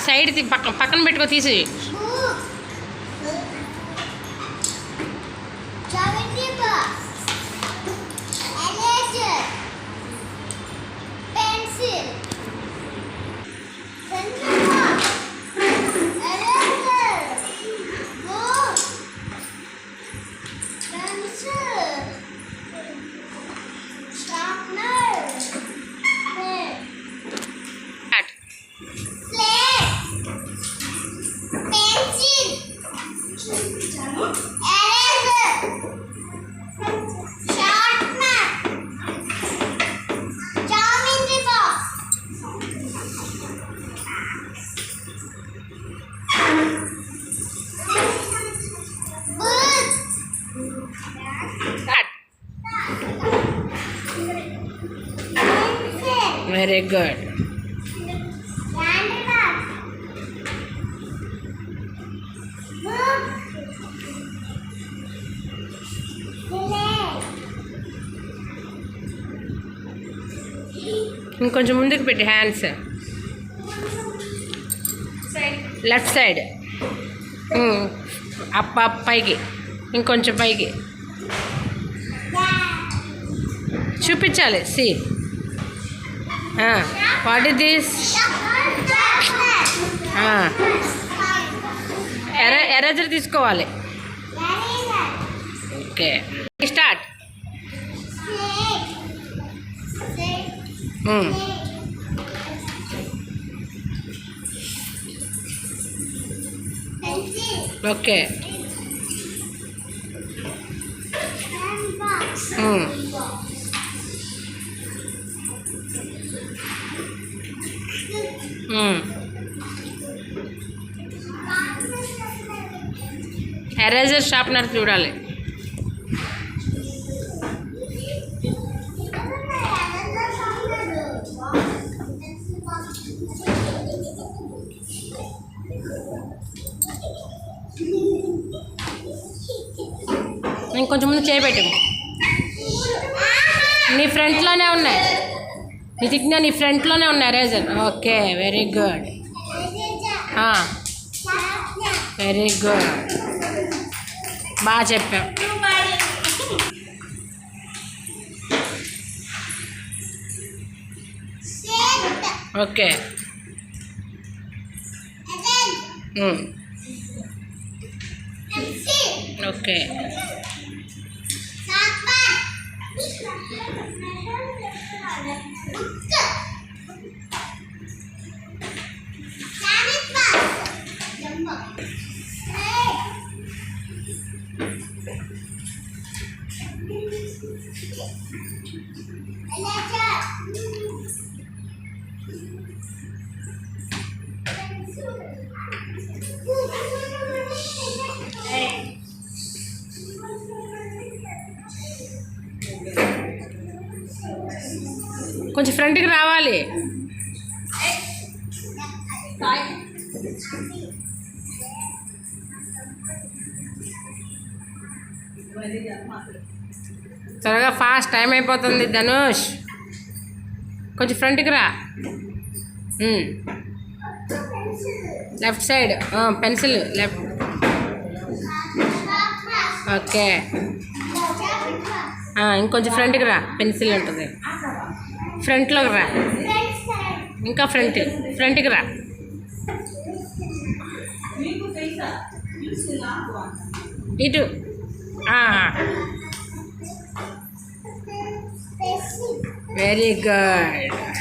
Side పక్కన పెట్టుకో తీసి. Very good. ఇంకొంచెం ముందుకు పెట్టి హ్యాండ్స్ లెఫ్ట్ సైడ్ అప్ పైకి ఇంకొంచెం పైకి చూపించాలి. See what is this? Eraser తీసుకోవాలి. Okay start. Okay eraser sharpener చూడాలి. ఇంకొంచెం ముందు చేయబెట్టు. నీ ఫ్రంట్లోనే ఉన్నాయి. నితిజ్ఞ నీ ఫ్రంట్లోనే ఉన్నాయి eraser. Okay very good. Very good. బాగా చెప్పాం. ఓకే ఓకే కొంచెం ఫ్రంట్కి రావాలి. త్వరగా ఫాస్ట్ టైం అయిపోతుంది ధనుష్. కొంచెం ఫ్రంట్కి రా. Left side pencil left. Okay ఇంకొంచెం ఫ్రంట్కి రా. పెన్సిల్ ఉంటుంది. ఫ్రంట్లోకి రా. ఇంకా ఫ్రంట్కి రా. ఇటు వెరీ గుడ్.